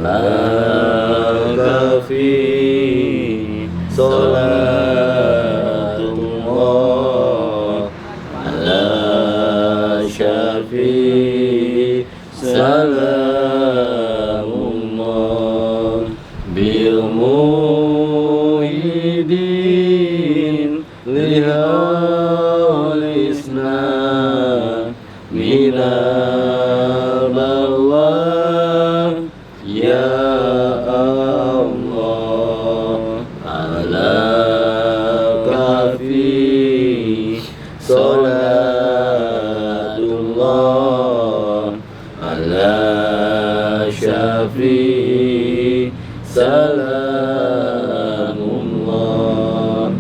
Laka fi salatullah ala syafi salamullah bil muhidin lihal isna minal balwa ya Allah ala kafi salatullah ala syafi salamullah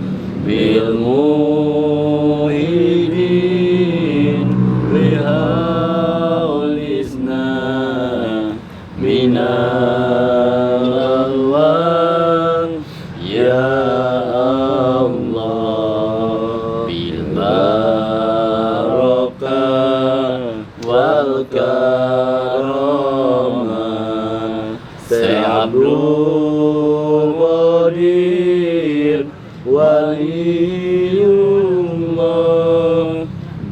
bil muhidin lihaul isna minal alwan ya Allah bil barakah wal karamah Abdul Qadir Waliullah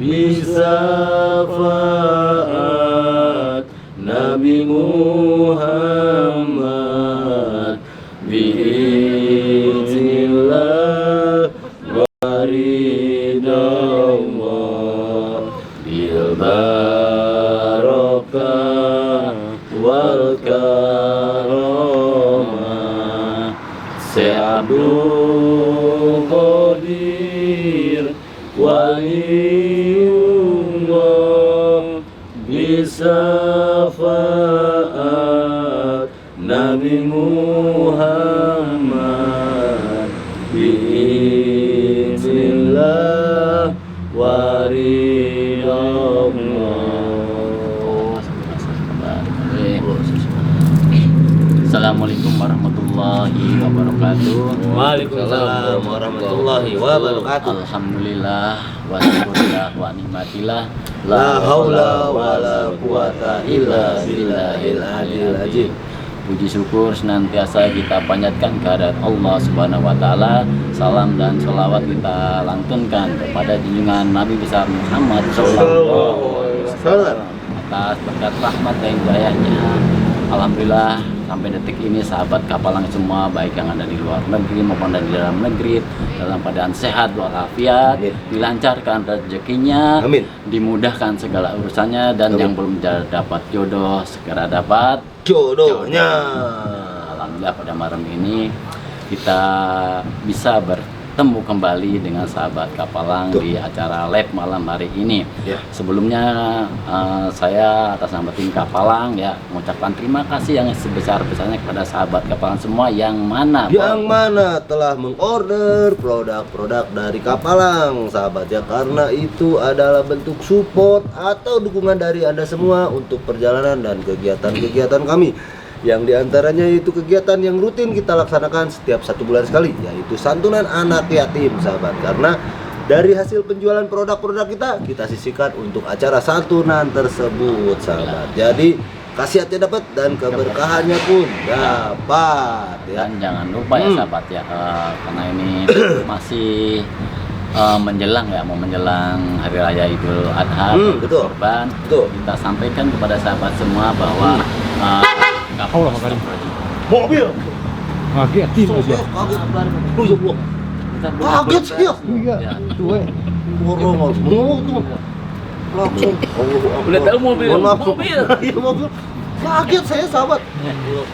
bisafaat Nabi Muhammad biiznillah waridallah bil barakah wal karamah Abdul Qadir Waliullah bisafaat Nabi Muhammad biiznillah waridallah. Assalamualaikum warahmatullahi wabarakatuh. Waalaikumsalam warahmatullahi wabarakatuh. Alhamdulillah wa syukurillah wa nikmatillah La haula wa la quwata illa billahil aliyil azim. Puji syukur senantiasa kita panjatkan kehadirat Allah Subhanahu wa taala. Salam dan sholawat kita lantunkan kepada junjungan Nabi besar Muhammad sallallahu alaihi wasallam atas berkat rahmat dan hidayahnya. Alhamdulillah sampai detik ini sahabat Kapalang semua, baik yang ada di luar negeri maupun ada di dalam negeri, dalam keadaan sehat walafiat, dilancarkan rezekinya, Amin. dimudahkan segala urusannya, dan yang belum dapat jodoh segera dapat Jodohnya. Alhamdulillah pada malam ini kita bisa bertemu kembali dengan sahabat Kapalang di acara live malam hari ini. Sebelumnya saya atas nama tim Kapalang ya mengucapkan terima kasih yang sebesar-besarnya kepada sahabat Kapalang semua yang mana telah mengorder produk-produk dari Kapalang, sahabat ya, karena itu adalah bentuk support atau dukungan dari Anda semua untuk perjalanan dan kegiatan-kegiatan kami, yang diantaranya itu kegiatan yang rutin kita laksanakan setiap 1 bulan sekali, yaitu santunan anak yatim, sahabat. Karena dari hasil penjualan produk-produk kita sisihkan untuk acara santunan tersebut, sahabat. Jadi khasiatnya dapat dan keberkahannya pun dapat ya. Dan jangan lupa ya sahabat ya, karena ini masih menjelang hari raya Idul Adha, betul. Kurban. Kita sampaikan kepada sahabat semua bahwa Allah makanya Mobil kaget kaget sih iya tuh langsung udah tahu mobil. Iya, mobil kaget saya, sahabat.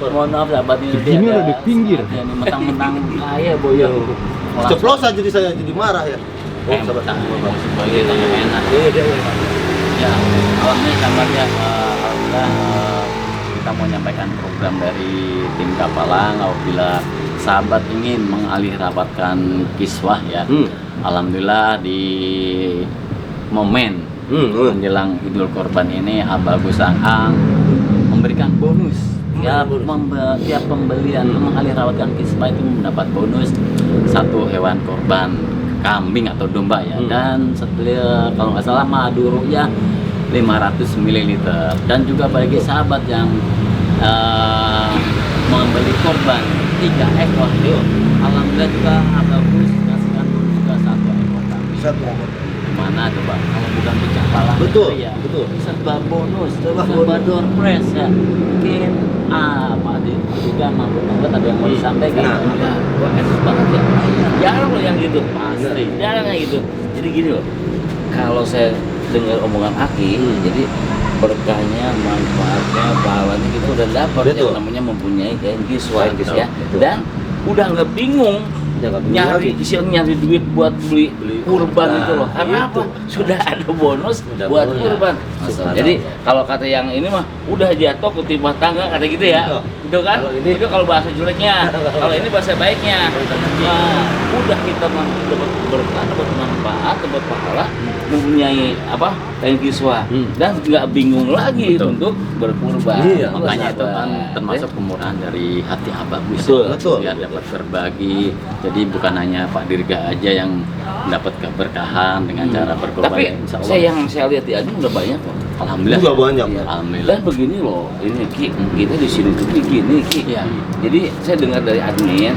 Mohon maaf sahabat, ini udah di pinggir ya, ini mentang-mentang kaya boya Ceplosan jadi saya jadi marah ya. sahabat sebagai tanya enak ya. Alhamdulillah sahabat ya, alhamdulillah kita mau menyampaikan program dari tim Kapalang. Apabila sahabat ingin mengalihrabatkan kiswah ya, alhamdulillah di momen menjelang Idul Kurban ini Abah Gus Ang memberikan bonus ya, tiap pembelian mengalihrawatkan kiswah itu mendapat bonus 1 hewan korban, kambing atau domba ya, dan setelah kalau nggak salah madu ru'yah 500 ml. Dan juga bagi sahabat yang membeli korban 3 ekor. Yuk, alhamdulillah juga bagus ngasihkan juga 1 ekor kambing. Satu ekor. Gimana coba kalau bukan pecah pala Betul, ya, betul. serba bonus, Serba serba bonus. door prize ya. Mungkin Pak Adi juga mampu banget ada yang mau disampaikan. Nah. Ya, wah enak banget ya. Jarang loh yang gitu, pasti jarang yang gitu. Jadi gini loh, kalau saya dengar omongan Aki, jadi berkahnya, manfaatnya, pahalanya kita udah dapat Betul. yang namanya mempunyai kain kiswah Kain ya. betul. Dan udah nggak bingung nyari duit buat beli kurban itu loh. Karena apa? Sudah ada bonus Sudah buat bonus. kurban. Subhanallah. Jadi kalau kata yang ini mah udah jatuh ke timah tangga kata gitu ya. Betul. Itu kan? Kalau ini- Itu kalau bahasa jeleknya. Kalau ini bahasa baiknya. Nah, udah kita dapat berkah, dapat manfaat, dapat pahala, mempunyai apa? Kain kiswah dan nggak bingung lagi untuk berkurban. Iya, Makanya itu kan sahabat. termasuk kemurahan dari hati abah Betul, betul. biar dapat berbagi. Jadi bukan hanya Pak Dirga aja yang dapat keberkahan dengan cara berkorban. Tapi Insya Allah. saya lihat di Admin udah banyak kok. Alhamdulillah. Juga banyak. Iya. Alhamdulillah. Dan begini loh, ini Ki, kita di sini tuh begini Ki. Iya. Jadi saya dengar dari admin,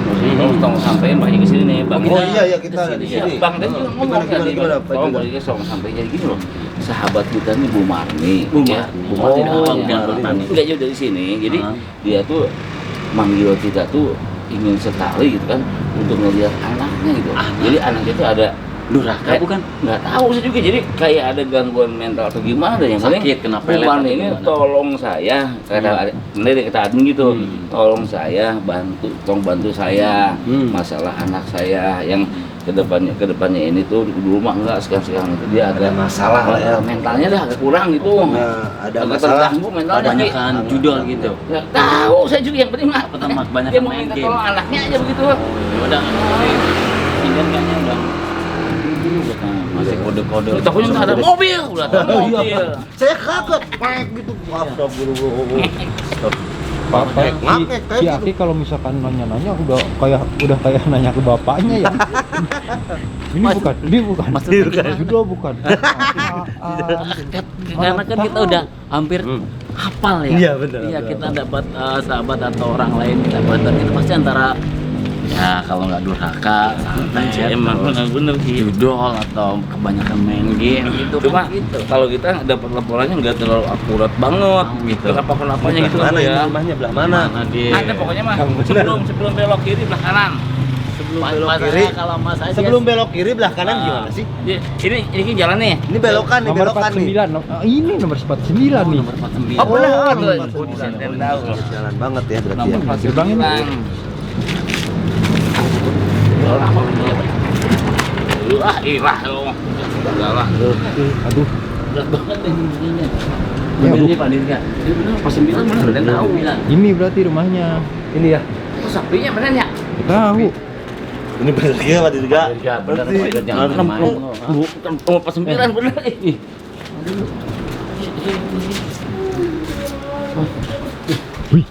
tolong sampein banyak ke sini nih, Bang. Oh iya, kita ada di Iya, sini. Bang Dan juga ngomong Gimana, tadi, gimana, Pak tolong Juga? balik tolong sampein jadi gini loh. Sahabat kita nih Bu Marni, Bu ya. Marni. Bu Marni, Oh, namanya. Bu Marni. Nggak jauh dari sini. Jadi Ah. dia tuh manggil kita tuh ingin sekali gitu kan untuk ngelihat anaknya gitu. Jadi anaknya tuh ada Durhaka kayak bukan? nggak tahu saya juga, jadi kayak ada gangguan mental atau gimana yang penting Sakit, kena Bu pelet Marni atau ini gimana? tolong saya kata admin gitu, tolong saya tolong bantu saya masalah anak saya yang kedepannya ini tuh dulu mah enggak, sekarang itu dia Ada agak masalah lah ya. mentalnya dah agak kurang gitu. Nah, ada Agak masalah. terganggu mentalnya. Kebanyakan Ki. judul gitu. Nggak tahu saya juga, yang penting mah Pertama, kebanyakan dia mau main minta game. tolong anaknya aja begitu. Ya udah, tinggal kayaknya udah masih kode-kode. Takutnya nggak ada mobil, udah ada mobil. Saya kaget, paek gitu. Astagfirullah. Pak Ngakek, si Aki kalau misalkan nanya-nanya udah kayak nanya ke bapaknya ya. Ini bukan. Maksudnya gimana? Sudah bukan. Karena kan kita udah hampir hafal ya. Iya, benar, Iya, benar. kita dapat sahabat atau orang lain kita bantu, kita pasti antara ya kalau nggak durhaka, santai, Emang terus bener Ki. judol atau kebanyakan main game gitu. Cuma kan gitu. kalau kita dapat laporannya nggak terlalu akurat banget, Gitu. kenapa-kenapanya gitu Mana ya. ini rumahnya belah mana? Mana dia? Ada pokoknya mah Yang bener. sebelum belok kiri belah kanan. Sebelum Mas- belok masalahnya kiri. kalau mas aja Sebelum belok kiri belah kanan gimana sih? Ini kan jalan nih. Ini belokan nih, Nomor belokan nih. 49. Ini nomor 49 nih. nomor 49. Oh, benar. Oh, Betul. nomor Oh, 49. dan tahu. Jalan banget ya berarti ya. Nomor Gerbang ini. 49. Lu irah lu. Enggak lah. Aduh. Berat banget ini. Ya, Bener Bu. nih Pak Dirga. Dia bener pas 9 bener dan tahu bilang. Ini berarti rumahnya. Ini ya. Oh, sapinya bener ya? Tahu. Ini bener ya Pak Dirga. Dirga, bener, Berarti Pak Dirga, jangan enam main. puluh. Nomor 49 bener. Ih. Wih,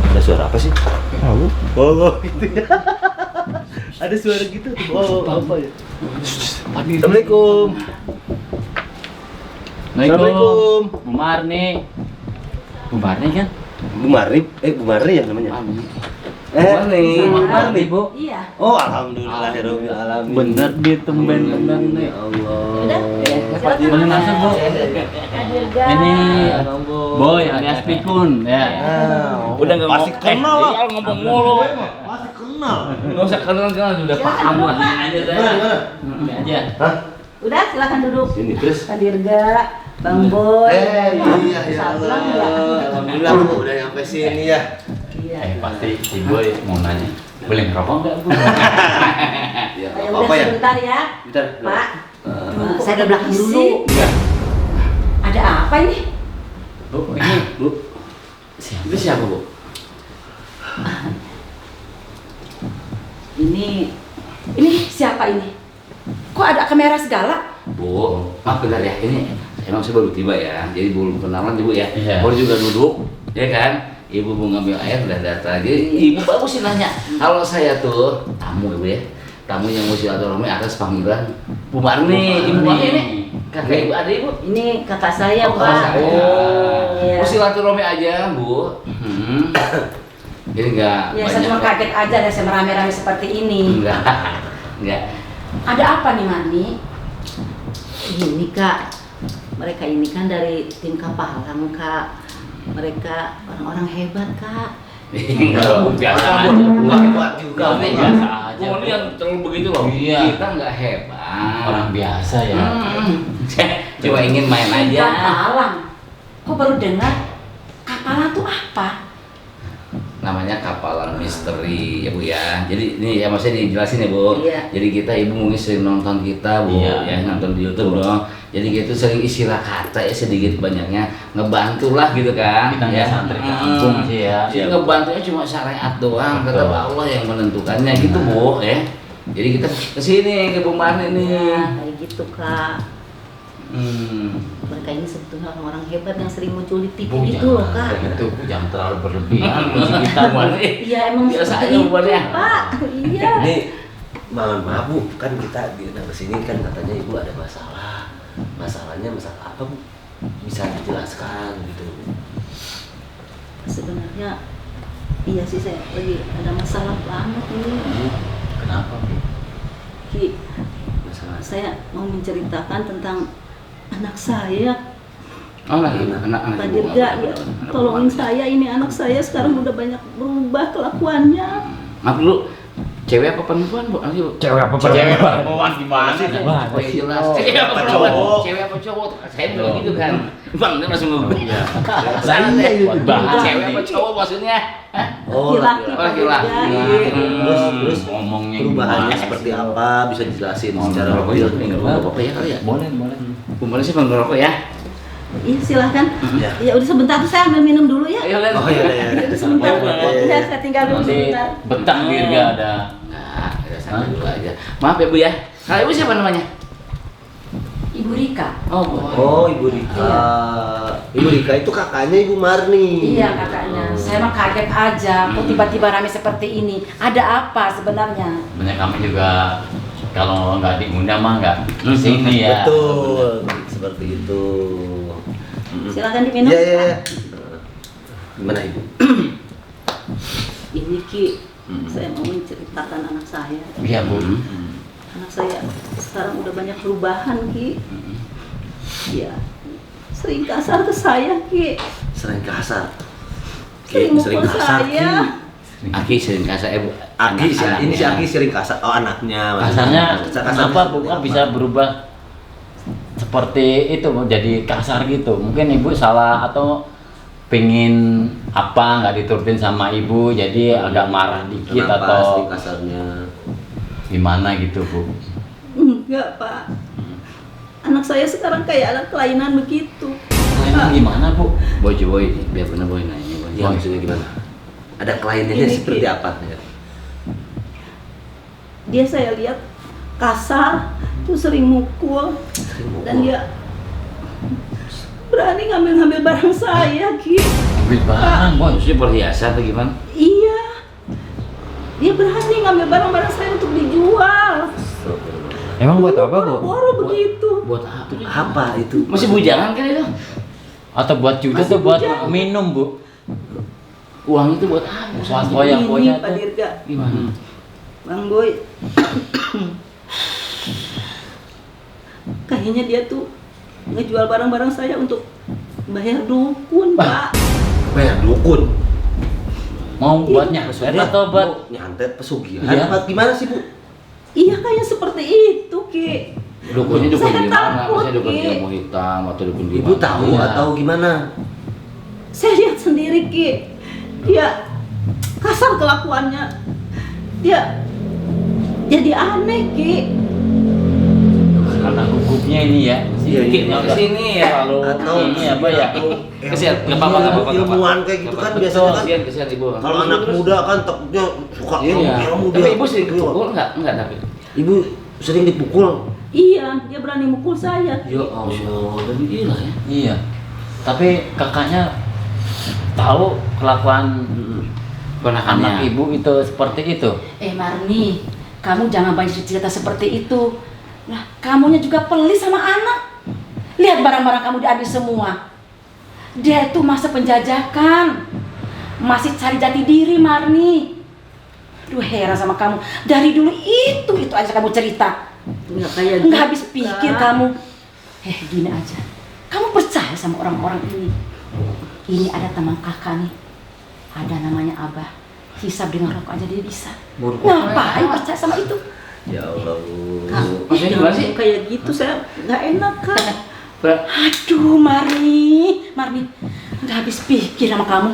Ada suara apa sih? tahu. Oh, gitu ya. Ada suara gitu. Oh, apa ya? Assalamualaikum. Assalamualaikum. Bu Marni. Bu Marni kan? Bu Marni, Bu Marni ya namanya. Marni. Bu Marni, Bu. Iya. Oh, alhamdulillahirabbil alamin. Bener dia tumben bener nih. Ya Allah. Udah. Bener masuk Bu. Dirga. Ini Abang Boy alias Pikun ya. Udah enggak pasti kenal lah. Iya, ngomong mulu. Pasti kenal. Enggak usah kenal sudah paham lah. Ini aja saya. Ini aja. Hah? Udah, silakan duduk. Sini terus. Pak Dirga, Bang Boy. Iya ya Salam ya. Allah. Alhamdulillah Bu udah nyampe sini ya. Iya. Pasti si Boy mau nanya. Boleh ngerokok enggak Bu? Ya, Ya apa udah ya? sebentar ya. Bentar. Pak. Saya ke belakang dulu. Ada apa ini? Bu, ini Bu. Itu siapa Bu? Ini siapa ini? Kok ada kamera segala? Bu, maaf benar ya, ini emang saya baru tiba ya, jadi belum kenalan Ibu ya. Iya. Baru juga duduk, ya kan? Ibu mau ngambil air udah datang. Jadi Ibu bagus sih nanya. Kalau saya tuh tamu Ibu ya, tamu yang mau silaturahmi atas panggilan Bu Marni. Ibu Marni ini kakak Ibu, ada Ibu. Ini kakak saya, Oh, Pak. kakak saya. Iya. Oh, silaturahmi aja, Bu. Jadi enggak Ya saya cuma kaget aja ada saya merame-rame seperti ini. Enggak. Ada apa nih Mani? Ini Kak, mereka ini kan dari tim Kapalang Kak. Mereka orang-orang hebat Kak. Biasa aja. Kuat juga. Biasa aja. Kamu yang terlalu begitu loh. Iya. Kita nggak hebat. Orang biasa ya. Cuma ingin main Tim aja. Kapalang. Kok baru dengar? Kapalang tuh apa? Namanya Kapalang Misteri ya Bu ya. Jadi ini ya maksudnya dijelasin ya Bu. Iya. Jadi kita ibu mungkin sering nonton kita Bu, Iya. ya nonton di YouTube dong. Jadi gitu sering istilah kata ya sedikit banyaknya ngebantu lah gitu kan. Kita nggak santri kampung sih ya. Jadi ngebantunya cuma syariat doang, kata Betul. Allah yang menentukannya gitu Bu ya. Jadi kita kesini ke Bu Marni nih. Ya, kayak gitu Kak. Mereka ini sebetulnya orang-orang hebat yang sering muncul di TV Bu, gitu loh Kak. jangan itu, Bu, jangan terlalu berlebihan. Puji kita Bu Marni. Iya emang Biasa seperti aja, Bu itu Marni, ya. Pak. Iya. Ini maaf Bu, kan kita diundang ke sini kan katanya Ibu ada masalah. Masalahnya masalah apa Bu? Bisa dijelaskan gitu. Sebenarnya iya sih saya lagi ada masalah banget ini. Kenapa, Bu? Ki, Masalah saya mau menceritakan tentang anak saya. Oh lagi anak-anak Pak Ibu. Dirga, ya, tolongin saya, ini anak saya sekarang udah banyak berubah kelakuannya. Maaf dulu, cewek apa perempuan Bu? Ayo. Cewek apa Cewek perempuan? perempuan gimana sih? Wah, Oh, iya jelas. Oh, Cewek apa apa cowok? cowok? Cewek apa cowok? Saya bilang gitu kan. Bang, dia langsung ngomong. Iya. Salah deh. Buat bahas Cewek ini. apa cowok maksudnya? Hah? Oh, Laki-laki, Oh, Pak laki-laki. Dirga. Terus ngomongnya perubahannya gimana? seperti apa bisa dijelasin Oh, secara ngerokok real. ya? Nggak apa-apa ya kali ya? Boleh, boleh. Bu Marni sih ngerokok ya? Iya silahkan. Ya. Ya udah sebentar tuh saya ambil minum dulu ya. Ayo lihat. Oh iya iya. Ya, sebentar. Ya saya tinggal dulu Nanti sebentar. betah Dirga ada. Nah, kita sampai dulu aja. Maaf ya Bu ya. Kalau Ibu siapa namanya? Ibu Rika. Oh, Bu. Oh, Ibu Rika. Ibu Rika itu kakaknya Ibu Marni. Iya kakaknya. Saya mah kaget aja. Kok tiba-tiba rame seperti ini? Ada apa sebenarnya? Sebenarnya kami juga kalau nggak diundang mah nggak kesini ya. Betul. Seperti itu. Silakan diminum. Iya iya. iya. Gimana Ibu? Ini Ki, saya mau menceritakan anak saya. Iya, Bu. Anak saya sekarang udah banyak perubahan Ki. Ya, sering kasar ke saya Ki. Sering kasar. Sering mukul saya. Aki sering kasar Bu. Aki, ini si Anak-anaknya. Aki sering kasar. Oh anaknya. Kasarnya Kasarnya kenapa Bu seperti kok apa? bisa berubah seperti itu Bu, jadi kasar gitu? Mungkin Ibu salah atau pengen apa nggak diturutin sama Ibu jadi agak marah dikit Kenapa atau sering kasarnya? gimana gitu Bu? Enggak Pak. Anak saya sekarang kayak anak kelainan begitu. Emang gimana Bu? Boy, biar bener Boy nanya Boy. Ya maksudnya gimana? Ada kliennya Ini, seperti Ki. apa? Dia saya lihat kasar, terus sering mukul, dan dia berani ngambil-ngambil barang saya, Ki. Ambil barang Boy. Maksudnya perhiasan atau gimana? Iya. Dia berani ngambil barang-barang saya untuk dijual. Emang buat apa, Bu? Boro-boro begitu. Buat apa? Apa itu? Masih bujangan kan itu? Atau buat juga Masih tuh buat bujang. minum Bu? Uang itu buat apa? Buat Ini foya-foya Pak tuh. Dirga, Gimana? Bang Boy. Kayaknya dia tuh ngejual barang-barang saya untuk bayar dukun, Pak. Bayar dukun. Mau buat nyasar atau buat nyantet pesugihan? Iya. Apa gimana sih Bu? Iya kayak seperti itu, Ki. Dukunnya dukun Saya gimana? takut, Maksudnya dukun Ki. ilmu hitam atau dukun gimana? Ibu tahu Iya. atau gimana? Saya lihat sendiri, Ki. Dia kasar kelakuannya. Dia jadi aneh, Ki. karena gugupnya ini ya? Iya, Sedikit iya. nggak Kesini ya? terlalu Atau ini apa ya? Kesian, nggak apa-apa, nggak apa-apa. Ilmuwan kayak gitu kan biasanya kan. Kesian Ibu. Kalau anak muda kan takutnya suka Iya. ilmu Tapi dia. Ibu sering dipukul enggak? Enggak tapi. Ibu sering dipukul. Iya, dia berani mukul saya, Ki. Ya Allah, lebih gila ya. Iya. Tapi kakaknya tahu kelakuan anak ibu itu seperti itu. Marni, kamu jangan banyak cerita seperti itu. Nah, kamunya juga pelit sama anak. Lihat barang-barang kamu diambil semua. Dia itu masa penjajakan, masih cari jati diri Marni. Aduh heran sama kamu, dari dulu itu aja kamu cerita. Nggak kayak Nggak gitu, habis pikir Kak. kamu. Gini aja, kamu percaya sama orang-orang ini. Ini ada teman kakak nih, ada namanya Abah. Hisab dengan rokok aja dia bisa. Ngapain percaya sama itu? Ya Allah. Kak, Maksudnya gimana sih? kayak gitu saya nggak enak Kak. Aduh Marni, nggak habis pikir sama kamu.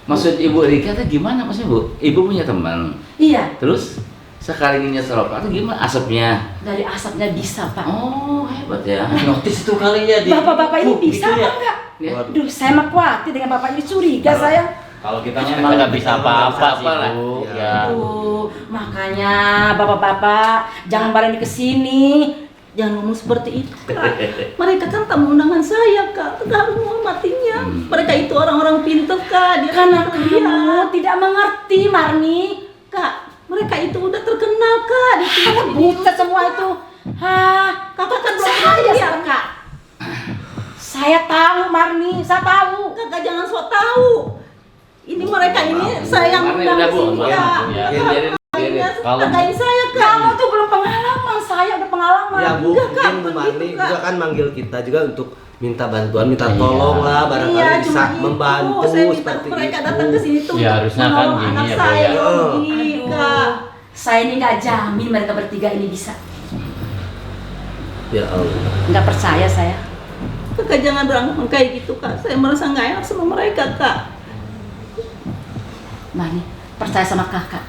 Maksud Ibu Rika itu gimana maksudnya Bu? Ibu punya teman, Iya, terus sekali nyetel rokok itu gimana asapnya? dari asapnya bisa Pak. Oh hebat ya. Notis itu kalinya di Bapak-bapak ini bisa gitu apa ya? enggak? Ya. Aduh, saya mah khawatir dengan bapak ini, curiga saya. Kalau kita memang nggak bisa apa-apa sih Apa lah. Bu. Ya. Ya. Aduh, makanya bapak-bapak jangan bareng di kesini. Jangan ngomong seperti itu Kak. Mereka kan tamu undangan saya Kak. Kita harus menghormatinya. Mereka itu orang-orang pintar Kak. Dia Karena kan kamu dia. tidak mengerti Marni. Kak, mereka itu udah terkenal Kak. Di sini. Kamu buta semua itu. Hah, Kakak kan belum saya lihat. sama Kak. Saya tahu Marni, saya tahu. Kakak jangan sok tahu. Ini mereka ini saya yang Marni, undang udah, di Bu. sini Maaf, Kak. ya. Biarin. Kalau- Kakain saya Kak. Kamu tuh belum pengalaman, saya udah pengalaman. Ya Bu, Enggak, Kak, mungkin Bu Marni begitu, Kak. juga kan manggil kita juga untuk minta bantuan, minta Iya. tolong lah, barangkali Iya, bisa cuma itu. membantu Saya minta seperti mereka itu. datang ke sini tuh Ya, harusnya kan menolong gini anak ya, Bu, saya, ya. Yogi, Aduh, Kak. saya ini nggak jamin mereka bertiga ini bisa. Ya Allah. Nggak percaya saya. Kakak jangan beranggapan kayak gitu Kak. Saya merasa nggak enak sama mereka Kak. Marni, percaya sama kakak.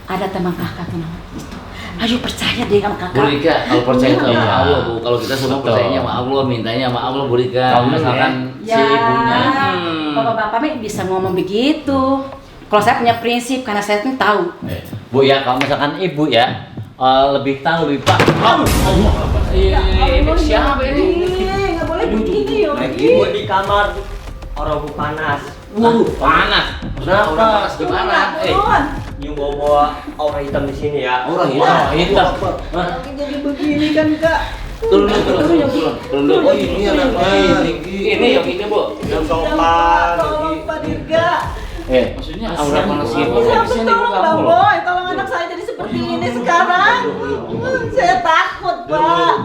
Ada teman kakak tuh namanya itu. Ayo percaya deh sama Bu kakak. Rika, kalau percaya itu sama Iya. Allah Bu. Kalau kita semua Betul. percayanya sama Allah, mintanya sama Allah Bu Rika. Kalau misalkan si Ya, ibunya bapak-bapak mah bisa ngomong begitu. Kalau saya punya prinsip, karena saya tuh tahu. Bu ya, kalau misalkan ibu ya lebih tahu lebih pak. Ini siapa ini? Nggak boleh begini Yogi. Ibu di kamar orang bu panas. Panas. Kenapa? Orang panas gimana? Turun. Nyium bawa aura hitam di sini ya. Orang Wah, hitam. Yogi jadi begini kan Kak. Turun dulu. Oh ini anaknya. Ini yang ini Bu. Yang Tolong sopan. Pak Diga. Maksudnya aura panas gitu. Siapa Di sini Bu tolong Bang kamu loh. Boy, tolong anak saya jadi seperti ini sekarang. Saya takut Pak.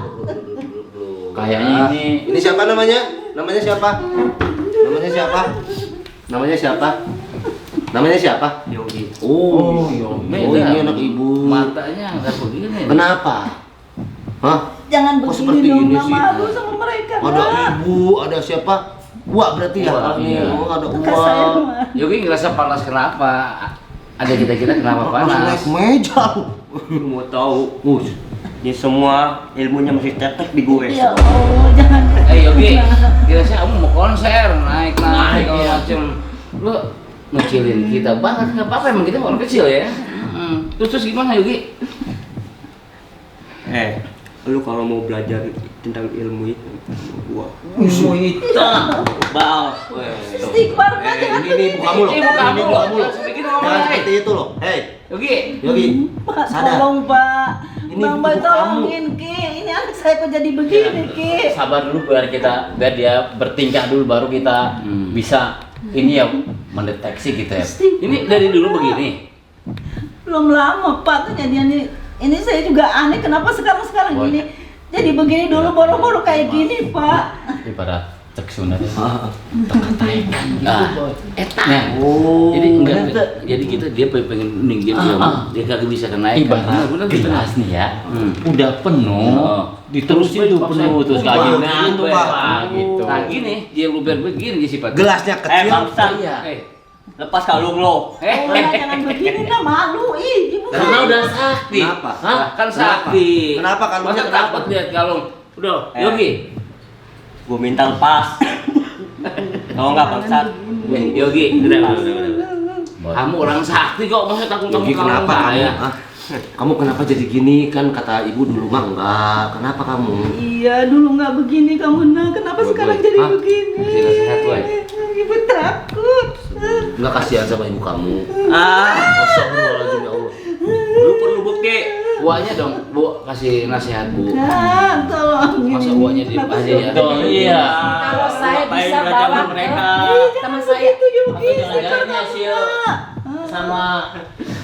Kayaknya ini Ini siapa namanya? Namanya siapa? Namanya siapa? Namanya siapa? Namanya siapa? Yogi. Oh, Beda. ini anak ibu. Matanya nggak begini. Kenapa? Hah? Jangan Kok begini seperti dong, ini nggak sih? malu sama mereka. Ada Pak. ibu, ada siapa? Wah berarti ya? Wah, iya. Oh, ada Kakak saya uang. mah. Yogi ngerasa panas kenapa? Ada kita kenapa Langsung panas? naik meja. Lu mau tahu? Us. Ini semua ilmunya masih tetek di gue. Ya Allah, jangan. Yogi, kira-kira kamu mau konser naik kalau iya. macem. Lu ngecilin kita banget, nggak apa-apa emang kita orang kecil ya. Terus gimana Yogi? Lu kalau mau belajar tentang ilmu itu, gua. ilmu hitam. Bal. Istighfar Kak, jangan Ini ibu kamu loh. Ibu kamu Ini ibu loh. kamu loh. Langsung bikin Jangan ngomong. seperti itu loh. Hei, Yogi, Yogi. Pak, Sadar. tolong Pak. Ini Bang ibu Boy kamu. tolongin Ki. Ini anak saya kok jadi begini Ki. Sabar dulu biar dia bertingkah dulu baru kita bisa ini ya mendeteksi gitu ya. ini dari dulu begini. Belum lama Pak kejadian ini saya juga aneh kenapa sekarang Boy. ini jadi begini dulu baru-baru kayak gini Pak. Ibarat cek sunat ya. Terkataikan gitu boy. Nah, Oh. jadi enggak, jadi kita dia pengen minggir dia kagak bisa kenaik. Ibarat gelas nih ya, Hmm. udah penuh, Oh. diterusin tuh penuh terus Pak, lagi gitu, ngantuk Pak. gitu. Nah gini, dia luber begini sifat. Gelasnya kecil. Bangsa. Iya. Lepas kalung lo. Jangan begini nah malu ih ibu. Karena udah sakti. Kenapa? Hah? Kan sakti. Kenapa kalungnya Masa kenapa? takut lihat kalung? Udah, Yogi. Gua minta lepas. Tahu nggak bangsat? Yogi, udah. Boy. Kamu orang sakti kok, masa takut kamu Yogi kalung kenapa kamu? saya? Ah, kamu kenapa jadi gini? Kan kata ibu dulu mah enggak. Kenapa kamu? Iya dulu nggak begini kamu nah kenapa Boy, sekarang boy. jadi Hah? begini? Kasih nasihat, boy. Ibu takut. Enggak kasihan sama ibu kamu. Ah, Astagfirullahaladzim ya Allah. lu perlu bukti. Uangnya dong, Bu, kasih nasihat, Bu. Nah, tolong Masa ini. uangnya di Kenapa aja sih? ya? Tuh, iya. Kalau saya Ngapain bisa belajar bawa mereka? teman saya Itu Yogi, Atau jangan-jangan si sama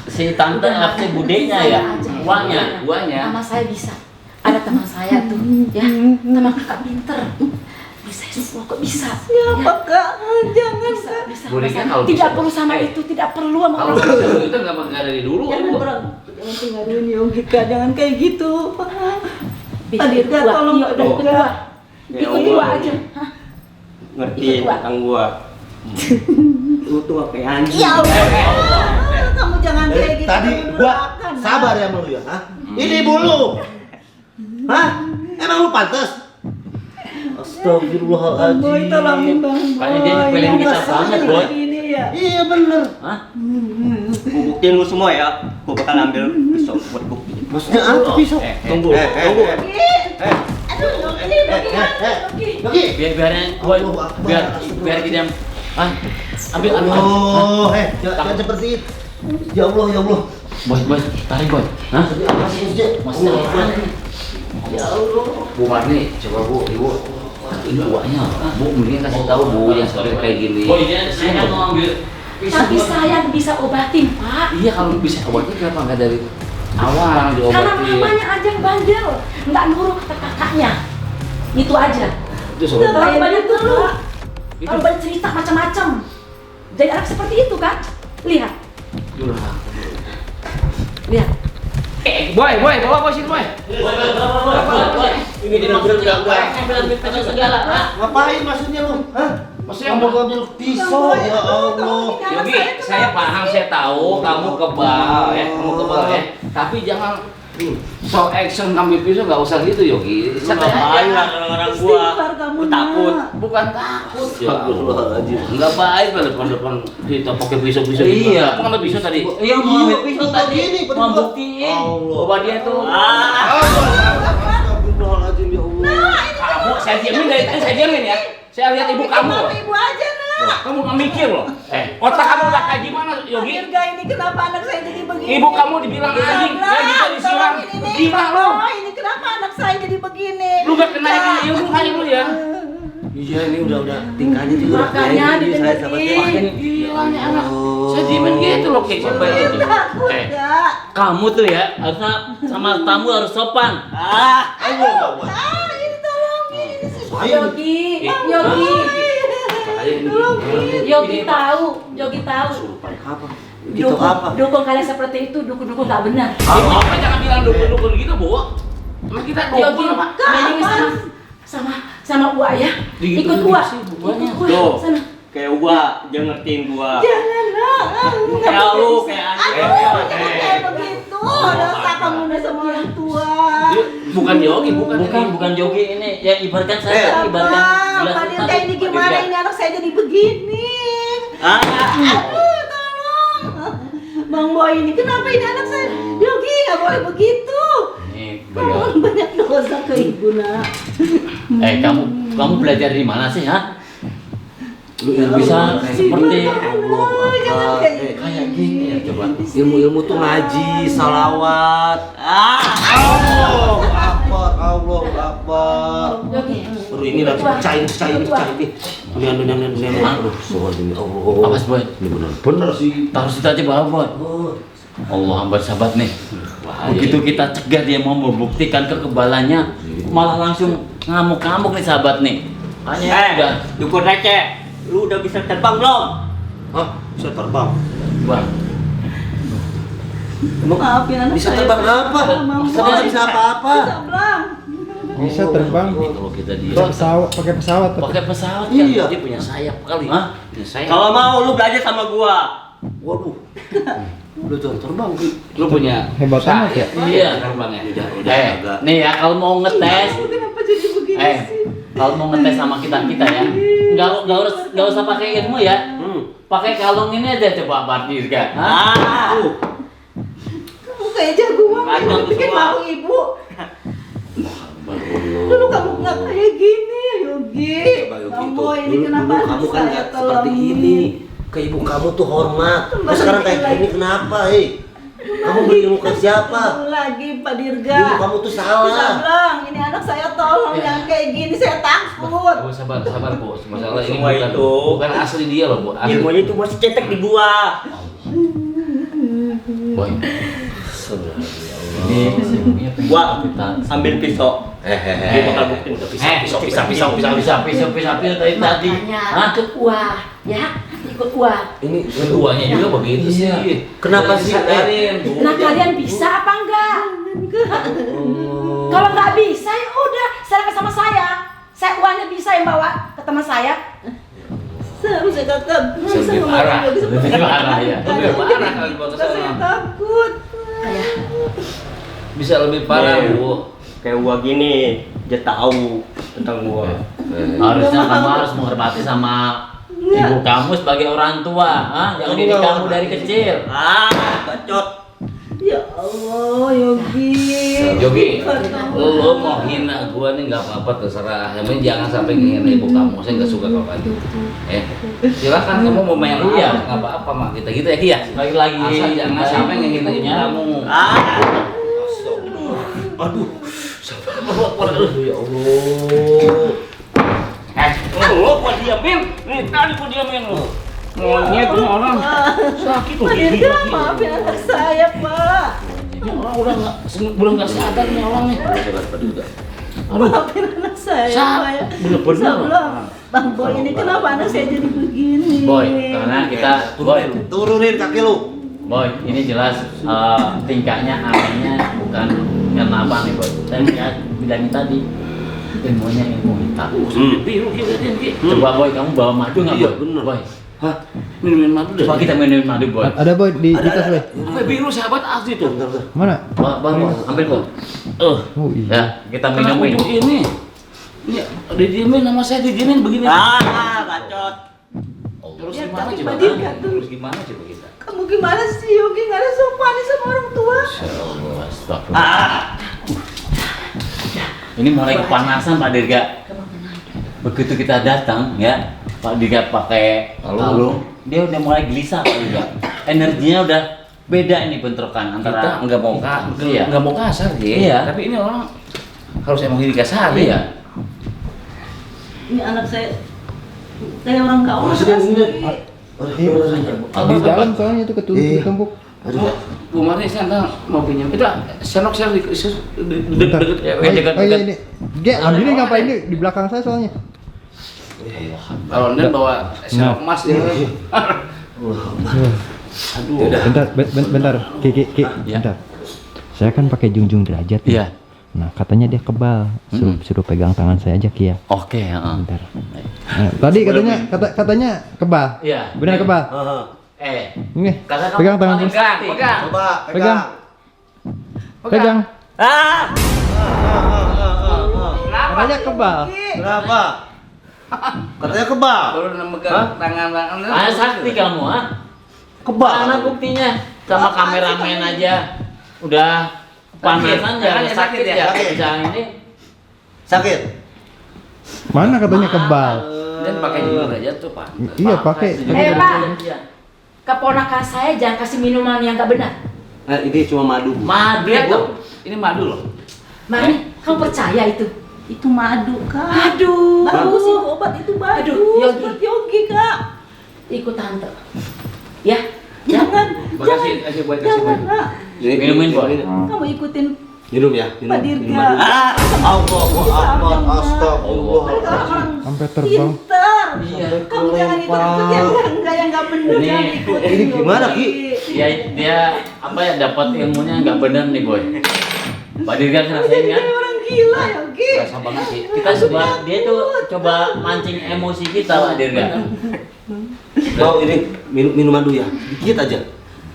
si tante apa budenya ya? Uangnya. Uangnya. sama saya bisa. Ada teman saya tuh, ya, teman kakak pinter. Bisa semua kok bisa. Siapa Kak? Jangan Bisa, Kak. bisa. Boleh kan kalau Tidak bisa. perlu sama itu, tidak perlu sama Kalau orang. kita nggak dari dulu, Jangan Bu. orang. Jangan pengaruhin Yogi Kak, jangan kayak gitu. Bisa Adit Kak, kedua, tolong yuk, Kak. dan kedua. Ya Ikut dua Allah. aja. Hah? Ngertiin tentang gua. Lu tuh kayak anjing. Ya Allah, kamu jangan kayak gitu. Tadi dulu, gua akan. sabar ya sama lu ya, hah? Ini ibu lu. Hah? Emang lu pantas? Astagfirullahaladzim. Boy, tolongin Bang Boy. Kayaknya dia nyepelin kita Masa banget, kayak Boy. gini ya. Iya bener. Hah? Gua buktiin lu semua ya. Gua bakal ambil pisau buat bukti. Maksudnya apa pisau? Tunggu. Tunggu. Aduh, Yogi, bagaimana Yogi? Yogi. Biarin boy, biar kita ambil. Oh, jangan seperti itu. Ya Allah, ya Allah. Boy, tarik boy. Hah? Jadi apa sih maksudnya? Masih apa nih? Ya Allah. Bu Marni, coba Bu, Ibu. Ini uangnya, Bu, mendingan kasih tahu Bu yang seperti kayak gini. Boy, saya kan mau ambil pisau. Tapi saya bisa obatin, Pak. Iya, kalau bisa obatnya kenapa nggak dari awal Karena diobatin? mamanya aja yang bandel, nggak nurut ke kakaknya. Itu aja. Itu sobat. Terlalu banyak dulu. Itu Terlalu banyak cerita macam-macam. Jadi anak seperti itu kan? Lihat, lihat. Boy, bawa bos itu, Boy. Ini dia ambil pisau segala. Hah? Ngapain maksudnya lu? Hah? Maksudnya Kamu ambil pisau, ya Allah. Yogi, saya paham, saya tahu kamu kebal ya, Tapi jangan so action ngambil pisau, nggak usah gitu Yogi. Ngapain lah orang-orang gua? Istighfar kamu, Gua takut. Nak. Bukan takut ya. Astagfirullahaladzim. Nggak baik pada depan kita pakai pisau-pisau. Iya. Kamu ngambil pisau tadi. Iya, mau ambil pisau Iya, tadi. begini, berdua. Mau buktiin Allah. bahwa dia tuh. Astagfirullahaladzim, ya Allah. Kamu, saya diamin dari tadi, saya diamin ya. Saya lihat ibu kamu. Kenapa ibu aja Nak? Kamu nggak mikir loh. Otak kamu udah kayak gimana Yogi? Irga ini kenapa anak saya jadi begini? Ibu kamu dibilang anjing, saya bisa disiram. Gila lo. Oh, ini kenapa anak saya jadi begini? Lu gak kenaikin ilmu kali lu ya. Iya, ini udah tingkahnya juga udah Makanya kayak gini, saya didengerin. sahabatnya. Makin Gila nih anak. Saya diemin gitu loh kayak siapa itu. Takut Kak. kamu tuh ya harusnya sama tamu harus sopan. Ini tolongin. Yogi, Yogi, Yogi tahu, Yogi tahu. Gitu apa? Dukung kalian seperti itu, dukung nggak benar. Apa jangan bilang dukun-dukun gitu, Bu. Emang kita Yogi, dukun apa? mending sama Ua ya. Ikut Ua, ikut Ua Tuh. sana. Kayak gua, jangan ngertiin gua. Jangan Nak. Kayak lu, kayak anjing. Aduh, jangan kayak begitu. Dosa kamu udah sama orang tua. Bukan Yogi, Bukan Jogi ini ya ibaratkan saya ibaratkan Bang, Pak Dirga ini gimana ini anak saya jadi begini? Aduh, tolong. Bang Boy ini kenapa ini anak saya? Yogi nggak boleh begitu. Ini Kamu banyak dosa ke ibu Nak. kamu belajar di mana sih, ha? Lu bisa seperti Jangan kayak gini ya coba. Ilmu-ilmu tuh ngaji, salawat. Allahu Akbar. Yogi, Aduh, ini lagi cair nih. Ini. Aduh, soalnya Allah. Awas boy. Ini benar sih. Taruh situ aja bawah boy. Allah hamba sahabat nih. Begitu kita cegah dia mau membuktikan kekebalannya, malah langsung ngamuk-ngamuk nih sahabat nih. Hanya udah Dukun receh. Lu udah bisa terbang belum? Hah? Bisa terbang? bang. Maafin anak Bisa saya. terbang apa? Bang Bisa Boy. bisa apa-apa? Bisa belang. Bisa terbang Kalau kita dia pakai pesawat tapi pakai pesawat kan, Iya. Dia punya sayap kali. Hah? Punya sayap. Kalau mau lu belajar sama gua. Waduh. Udah terbang. Lu punya hebat amat ya. Iya. terbangnya. Udah agak. Nih ya kalau mau ngetes, Kenapa jadi begini sih? kalau mau ngetes sama kita ya, nggak usah pakai ilmu ya, pakai kalung ini aja coba Pak Dirga. Kamu kayak jagoan Kacau ini bikin semua. malu ibu. Dulu kamu nggak kayak gini, Yogi. Bang Boy ini kenapa Dulu kamu kan saya nggak seperti tolongin? ini. Ke ibu kamu tuh hormat. Terus sekarang kayak gini kenapa, Kamu beri ilmu ke siapa? Lagi Pak Dirga. Ibu kamu tuh salah. Sableng, ini anak saya tolong yang kayak gini saya takut. Bu, sabar Bu. Masalah ini Semua itu. bukan asli dia loh, Bu. Asli. Ilmunya itu masih cetek di gua. Boy. Ini ilmunya pengen Gua kita ambil pisau. Dia bakal buktiin ke pisau. pisau tadi. Makanya ikut gua, ya, ikut gua. Ini Keduanya juga begitu sih. Kenapa sih? Sadarin, Bu. Nah kalian bisa apa enggak? Kalau nggak bisa ya udah serahkan sama saya. Saya uangnya bisa yang bawa ke teman saya. Saya kakak. Lebih parah. Lebih parah ya. Lebih parah kalau dibawa ke Saya sana. takut. Ayah, Bisa lebih parah, Bu. Kayak gua gini, dia tahu tentang gua. Harusnya kamu harus menghormati sama ibu kamu sebagai orang tua, yang didik kamu dari kecil. Bacot. Ya Allah, Yogi. Yogi, lo mau hina gua nih nggak apa-apa terserah. Yang penting jangan sampai ngehina ibu kamu. Saya nggak suka kalau gitu. Silakan kamu mau main Iya. nggak apa-apa mak kita gitu ya Ki ya. Lagi Asal jangan sampai ngehina ibu kamu. Aduh. Ya Allah. Lo gua diamin. Nih tadi gua diamin lo. Monyet tuh orang sakit loh. Pak Dirga, maafin anak saya, Pak. Ini orang udah nggak sadar nih orang nih. Maafin anak saya, Pak. Ya. Bener-bener. Sableng. Bang Boy ini kenapa anak saya jadi begini? Boy, karena kita Turunin kaki lu. Boy, ini jelas tingkahnya anehnya bukan karena apa nih Boy. Saya bilangin tadi ilmunya ilmu hitam. Biru Ki. Coba Boy, kamu bawa madu nggak Iya, Boy? bener. Boy, Hah? Minumin madu deh. coba kita minum madu Boy. Ada boy di tas boy. Apa biru sahabat asli tuh. Mana? Bawa, ambil Boy. Oh Ya, iya. kita Karena minumin. ujung ini. Ini didiemin sama saya didiemin begini. Bacot. Terus Ya, gimana tapi coba? Pak Dirga tuh. Terus gimana coba kita? Kamu gimana sih, Yogi? Nggak ada sopan nih sama orang tua. Astagfirullah. Ini mulai kepanasan Pak Dirga. Begitu kita datang ya, Pak Dirga pakai kalung, dia udah mulai gelisah Pak Dirga. Energinya udah beda ini bentrokan Kita antara Iya. nggak mau kasar ya. Iya. Tapi ini orang harus emang dikasar Iya. ya. Ini anak saya kayak orang kau. Di dalam soalnya itu ketumpuk. Bu Mari saya mau pinjam. Itu senok saya di Bentar. deket ya. Oh iya ini. Dia ambilnya ngapain ini di belakang saya soalnya. Kalau Nen bawa senok emas dia. Aduh. Bentar. Ki, Ya. bentar. Saya kan pakai junjung derajat. nih. Iya. Nah, katanya dia kebal. Suruh pegang tangan saya aja Ki ya. Oke, Bentar. Nah, tadi katanya kebal. Iya. Benar kebal. Ini. Karena kamu Pegang tangan. paling sakti. Coba Pegang. Pegang. Katanya kebal. Kenapa? Katanya kebal. Baru megang tangan-tangan. Ah, sakti kamu, Kebal. Mana buktinya? Sama kameramen aja udah panasan jangan sakit ya. Bisa ini. Sakit. Mana katanya kebal? Dan pakai juga aja tuh Pak. Iya, pakai. Pak. Keponakan saya jangan kasih minuman yang nggak benar. Ini cuma madu. Madu Lihat tuh. tuh. Ini madu loh. Mami, kamu percaya itu? Itu madu, Kak. Aduh. Bagus itu obat itu bagus. Aduh, Yogi. Buat Yogi, Kak. Ikut tante. Ya. Jangan. Kasih buat Jangan, Kak. Minumin Boy. Kamu ikutin Minum ya. Pak Dirga. Allahu Akbar. Astagfirullah. Sampai terbang. Pintar. Iya. Kamu jangan ikut-ikut yang nggak benar. Ini- Jangan ikutin. ini gimana, Ki? Dia apa ya dapat ilmunya nggak benar nih Boy. Pak Dirga ngerasain kan? Kayak orang gila, Yogi. Rasa banget sih. Kita dia tuh coba mancing emosi kita Pak Dirga. Mau ini minum madu ya? Dikit aja.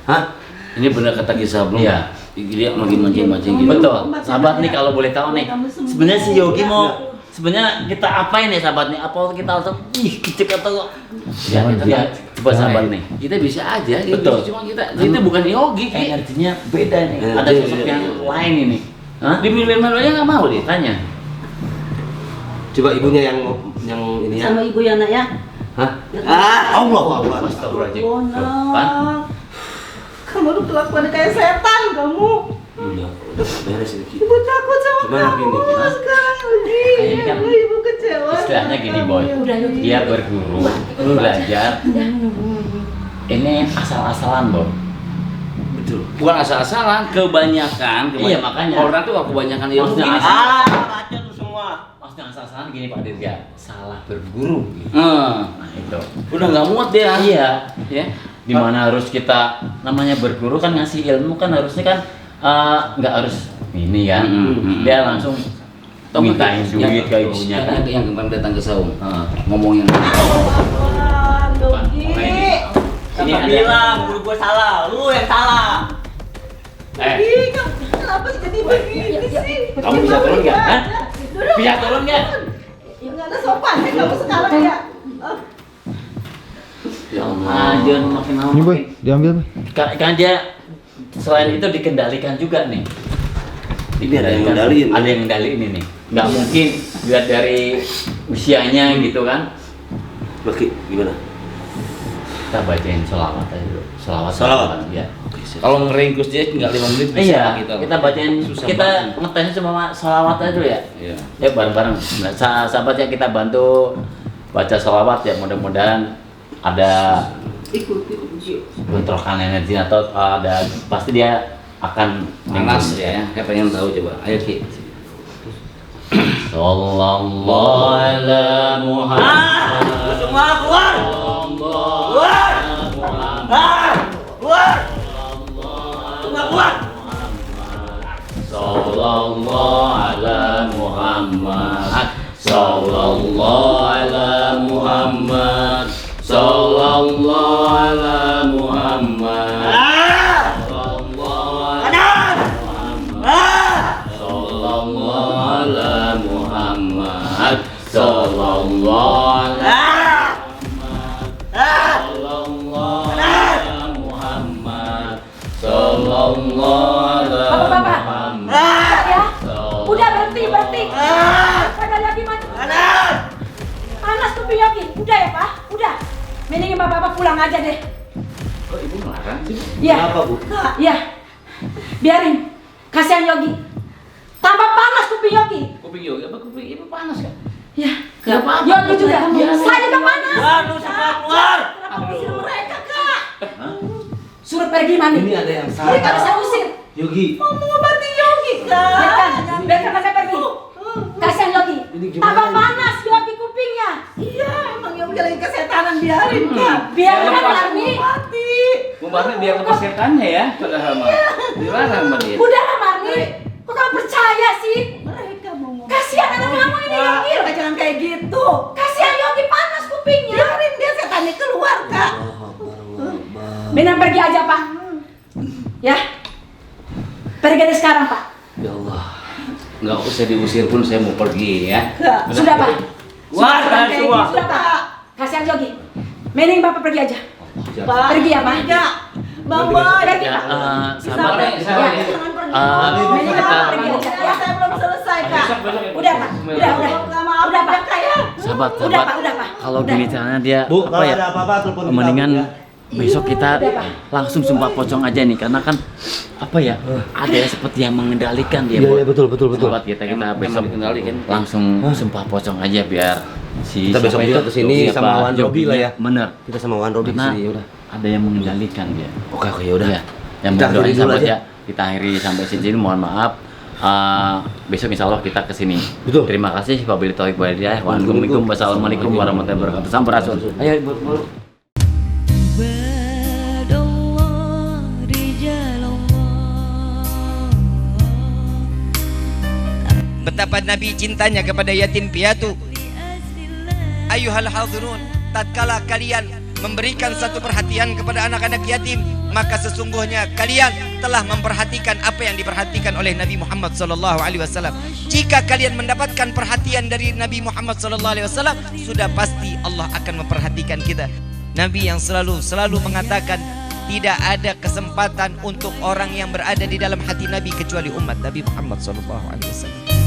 Hah? Ini benar kata kisah belum? Iya. Dia lagi mancing-mancing gitu. Betul. Sahabat nih kalau boleh tahu nih. Sebenarnya si Yogi mau sebenarnya kita apain ya sahabat nih? Apa kita langsung kicik atau ya coba sahabat nih. Kita bisa aja. Betul. Cuma kita bukan yogi. Ki. Energinya beda nih. Ada Iya, sosok iya, yang iya. lain ini. Hah? Diminum aja nggak mau dia. Tanya. Coba ibunya yang ini ya. Sama ibu ya, nak ya. Hah? Allahu Akbar. Astagfirullahaladzim. Oh, Tuh, kan? nak. Kamu tuh kelakuan kayak setan kamu. Udah beres ini. Ibu takut sama Gimana kamu gini? sekarang lagi. Ini kan Ibu kecewa. Istilahnya gini boy, dia berguru, belajar. Ini asal-asalan boy. Betul. Bukan asal-asalan, kebanyakan Iya, makanya. orang tuh kebanyakan ilmu Maksudnya gini. asal- Baca tuh semua. Maksudnya asal-asalan gini Pak Dirga, salah berguru. Gitu. Nah, Nah itu. udah nggak muat dia. Iya. Ya. Dimana harus kita namanya berguru kan ngasih ilmu kan harusnya kan nggak harus ini kan. Dia langsung mintain duit ke ibunya kan. Yang kemarin datang ke saung, Heeh. ngomongin. Apaan, Dogi? Ini Siapa ada- bilang guru gua salah? Lu yang salah. Dogi, kamu kenapa jadi begini sih? Kamu bisa turun nggak? Hah? Duduk. Bisa turun nggak? Ya nggak ada sopan sih kamu sekarang ya. Ya Aja makin lama. Ini boy, makin- diambil boy. Kan dia selain itu dikendalikan juga nih. Ini ada yang ngendaliin. Ada yang ngendaliin ini. Nggak mungkin lihat dari usianya gitu kan. Bagi gimana? Kita bacain sholawat aja dulu. Sholawat. Sholawat? Ya. Kalau ngeringkus dia tinggal 5 menit bisa Iya, gitu. kita bacain, Susah kita banget. ngetesnya cuma sholawat aja dulu ya. Iya. Ya bareng-bareng. Nah, sahabat ya kita bantu baca sholawat ya, mudah-mudahan ada bentrokan energi atau ada pasti dia akan Panas ya. Saya pengen tahu coba. Ayo Ki. Sallallahu ala Muhammad. Lu semua keluar. Keluar. Keluar. Semua keluar. Sallallahu ala Muhammad. Sallallahu ala Muhammad. Sallallahu ala Muhammad. Kanan. Sallallahu ala Muhammad. Sallallahu ala Muhammad. Sallallahu ala Bapak-bapak. Muhammad. Ya, udah berhenti. Kagak lagi maju. Kanan. Panas tuh Yogi. Udah ya Pak, udah. Mending bapak-bapak pulang aja deh. Kok ibu ngelarang sih? Iya. Kenapa, Bu? Iya. Biarin. Kasihan Yogi. Tambah panas tuh Yogi. Kuping Yogi apa kuping ibu panas kan? Ya. Gak apa-apa. Yogi juga. Biarin. Saya juga panas. Keluar lu semua keluar. Kenapa usir mereka, Kak? Suruh pergi mami. Ini ada yang Mereka salah. saya usir. Yogi. Mau mengobati Yogi, Kak. Biarkan saya pergi. Kasihan Yogi. Ini gimana Tambah ini? panas Yogi kupingnya. Iya, emang Yogi lagi kesetanan, biarin, Kak. Biarkan lepas. Marni. Mati. Kemarin biar lepas setannya ya, padahal mah. Dilarang sama dia. Udahlah Marni. Kok kamu percaya sih? Mereka mau ngomong. Kasihan anak kamu ini Yogi. Kak, jangan kayak gitu. Kasihan Yogi panas kupingnya. Biarin dia setannya keluar, Kak. Mending pergi aja Pak. Ya. Pergi dari sekarang Pak. Ya Allah. Nggak usah diusir pun saya mau pergi ya. Kak. Sudah Pak. Keluar Sudah, kalian kayak semua. gitu, Sudah Pak. Kasihan Yogi. Mending Bapak pergi aja. Pak. Pergi ya Pak. Enggak. Bang Boy. Pergi Ya, Pak. sahabat Sabar, sabar. Ya. Jangan pergi. Mending kita Bapak pergi aja ya. Saya belum selesai, Kak. Udah Pak. Udah. Nggak maaf, Udah Pak. Kak, ya. sahabat, Udah Pak. Udah Pak. Kalau Udah. gini caranya dia Bu, apa kalau ya? ada apa-apa telepon kita, Mendingan Bu, ya. besok kita Udah, Pak. langsung sumpah pocong aja nih karena kan apa ya? Ada ya seperti yang mengendalikan dia. Iya, Boy. iya, betul, betul, betul. Sahabat kita Emang besok dikendalikan. langsung sumpah pocong aja biar si Kita besok siapa juga itu? kesini Siapa? sama Wan Robi lah ya. Bener. Kita sama Wan Robi Karena kesini, ya udah. ada yang mengendalikan dia. Oke, oke, ya udah. Ya, yang Kita mau doain akhiri dulu sahabat aja. ya. Kita akhiri sampai sini. Mohon maaf. Besok insya Allah kita kesini. Betul. Terima kasih. Wabillahi taufiq wal hidayah. Waalaikumsalam. Wassalamualaikum warahmatullahi wabarakatuh. Sampurasun. Ayo ibu. Betapa Nabi cintanya kepada yatim piatu. Ayuhal hadirun, tatkala kalian memberikan satu perhatian kepada anak-anak yatim, maka sesungguhnya kalian telah memperhatikan apa yang diperhatikan oleh Nabi Muhammad SAW. Jika kalian mendapatkan perhatian dari Nabi Muhammad SAW, sudah pasti Allah akan memperhatikan kita. Nabi yang selalu mengatakan, tidak ada kesempatan untuk orang yang berada di dalam hati Nabi kecuali umat Nabi Muhammad SAW.